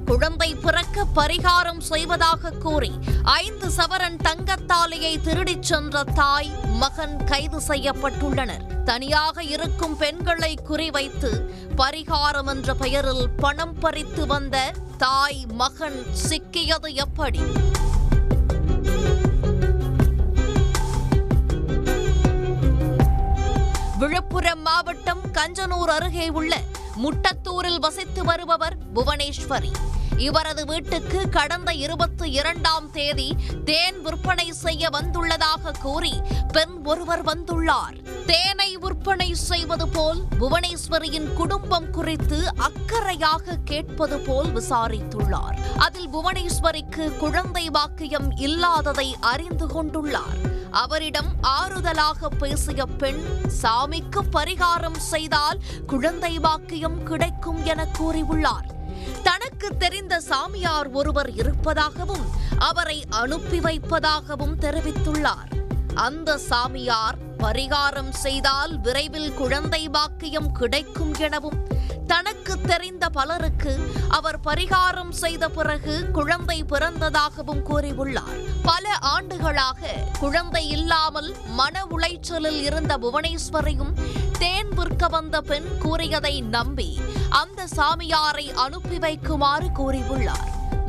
குழந்தை பிறக்க பரிகாரம் செய்வதாக கூறி 5 சவரன் தங்கத்தாலியை திருடிச் சென்ற தாய், மகன் கைது செய்யப்பட்டுள்ளனர். தனியாக இருக்கும் பெண்களை குறிவைத்து பரிகாரம் என்ற பெயரில் பணம் பறித்து வந்த தாய், மகன் சிக்கியது எப்படி? விழுப்புரம் மாவட்டம் கஞ்சனூர் அருகே உள்ள முட்டத்தூரில் வசித்து வருபவர் புவனேஸ்வரி. இவரது வீட்டுக்கு கடந்த 22ஆம் தேதி தேன் விற்பனை செய்ய வந்துள்ளதாக கூறி பெண் ஒருவர் வந்துள்ளார். தேனை விற்பனை செய்வது போல் புவனேஸ்வரியின் குடும்பம் குறித்து அக்கறையாக கேட்பது போல் விசாரித்துள்ளார். அதில் புவனேஸ்வரிக்கு குழந்தை பாக்கியம் இல்லாததை அறிந்து கொண்டுள்ளார். அவரிடம் ஆறுதலாக பேசிய பெண், சாமிக்கு பரிகாரம் செய்தால் குழந்தை பாக்கியம் கிடைக்கும் என கூறியுள்ளார். தனக்கு தெரிந்த சாமியார் ஒருவர் இருப்பதாகவும் அவரை அனுப்பி வைப்பதாகவும் தெரிவித்துள்ளார். அந்த சாமியார் பரிகாரம் செய்தால் விரைவில் குழந்தை பாக்கியம் கிடைக்கும் எனவும், தனக்கு தெரிந்த பலருக்கு அவர் பரிகாரம் செய்த பிறகு குழந்தை பிறந்ததாகவும் கூறியுள்ளார். பல ஆண்டுகளாக குழந்தை இல்லாமல் மன உளைச்சலில் இருந்த புவனேஸ்வரியும் தேன் விற்க வந்த பெண் கூறியதை நம்பி அந்த சாமியாரை அனுப்பி வைக்குமாறு கூறியுள்ளார்.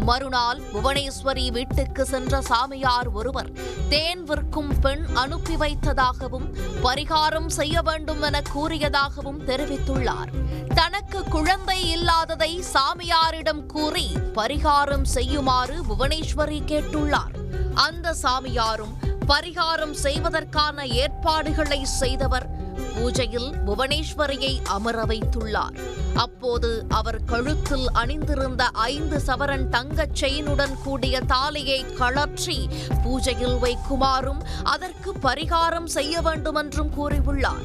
மறுநாள் புவனேஸ்வரி வீட்டுக்கு சென்ற சாமியார் ஒருவர் தேன் விற்கும் பெண் அனுப்பி வைத்ததாகவும் பரிகாரம் செய்ய வேண்டும் என கூறியதாகவும் தெரிவித்துள்ளார். தனக்கு குழந்தை இல்லாததை சாமியாரிடம் கூறி பரிகாரம் செய்யுமாறு புவனேஸ்வரி கேட்டுள்ளார். அந்த சாமியாரும் பரிகாரம் செய்வதற்கான ஏற்பாடுகளை செய்தவர் பூஜையில் புவனேஸ்வரியை அமர வைத்துள்ளார். அப்போது அவர் கழுத்தில் அணிந்திருந்த 5 சவரன் தங்கச் செயினுடன் கூடிய தாலியை கழற்றி பூஜையில் வைக்குமாறும் அதற்கு பரிகாரம் செய்ய வேண்டும் என்றும் கூறியுள்ளார்.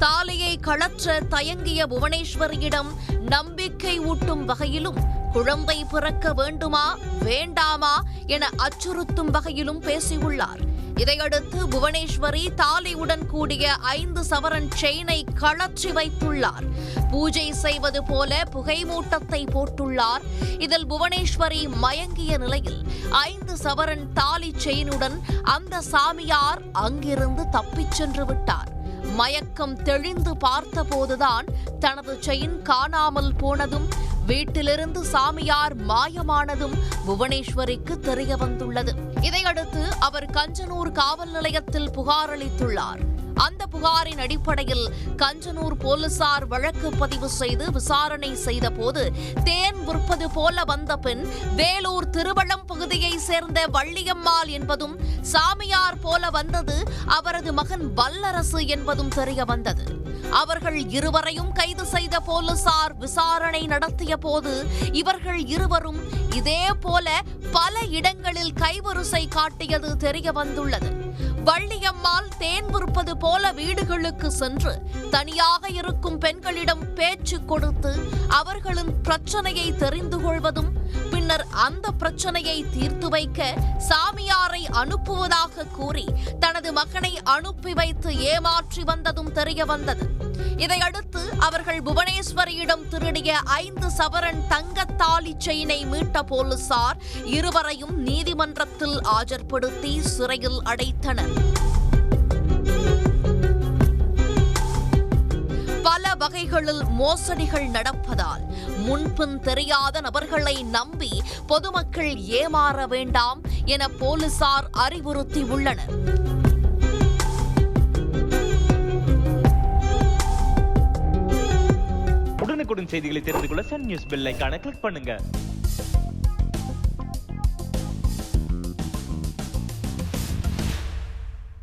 தாலியை கழற்ற தயங்கிய புவனேஸ்வரியிடம் நம்பிக்கை ஊட்டும் வகையிலும், குழந்தை பிறக்க வேண்டுமா வேண்டாமா என அச்சுறுத்தும் வகையிலும் பேசியுள்ளார். இதையடுத்து புவனேஸ்வரி தாலியுடன் கூடிய 5 சவரன் செயினை கழற்றி வைத்துள்ளார். பூஜை செய்வது போல புகை மூட்டத்தை போட்டுள்ளார். இதில் புவனேஸ்வரி மயங்கிய நிலையில் 5 சவரன் தாலி செயினுடன் அந்த சாமியார் அங்கிருந்து தப்பிச் சென்று விட்டார். மயக்கம் தெளிந்து பார்த்தபோதுதான் தனது செயின் காணாமல் போனதும் வீட்டிலிருந்து சாமியார் மாயமானதும் புவனேஸ்வரிக்கு தெரிய வந்துள்ளது. இதையடுத்து அவர் கஞ்சனூர் காவல் நிலையத்தில் புகார் அளித்துள்ளார். அந்த புகாரின் அடிப்படையில் கஞ்சனூர் போலீசார் வழக்கு பதிவு செய்து விசாரணை செய்த போது, தேன் விற்பது போல வந்த பெண் வேலூர் திருவள்ளம் பகுதியை சேர்ந்த வள்ளியம்மாள் என்பதும், சாமியார் போல வந்தது அவரது மகன் வல்லரசு என்பதும் தெரிய வந்தது. அவர்கள் இருவரையும் கைது செய்த போலீசார் விசாரணை நடத்திய போது, இவர்கள் இருவரும் இதே போல பல இடங்களில் கைவரிசை காட்டியது தெரிய வந்துள்ளது. வள்ளியம்மாள் தேன் விற்பது போல வீடுகளுக்கு சென்று தனியாக இருக்கும் பெண்களிடம் பேச்சு கொடுத்து அவர்களின் பிரச்சனையை தெரிந்து கொள்வதும், பின்னர் அந்த பிரச்சனையை தீர்த்து வைக்க சாமியாரை அனுப்புவதாக கூறி தனது மகனை அனுப்பி வைத்து ஏமாற்றி வந்ததும் தெரிய வந்தது. இதையடுத்து அவர்கள் புவனேஸ்வரியிடம் திருடிய 5 சவரன் தங்கத்தாலி செயினை மீட்ட போலீசார் இருவரையும் நீதிமன்றத்தில் ஆஜர்படுத்தி சிறையில் அடைத்தனர். பல வகைகளில் மோசடிகள் நடப்பதால் முன்பின் தெரியாத நபர்களை நம்பி பொதுமக்கள் ஏமாற வேண்டாம் என போலீசார் அறிவுறுத்தியுள்ளனர். உடனுக்குடன் செய்திகளை தெரிந்து கொள்ள சன் நியூஸ் பெல் ஐகானை கிளிக் பண்ணுங்க.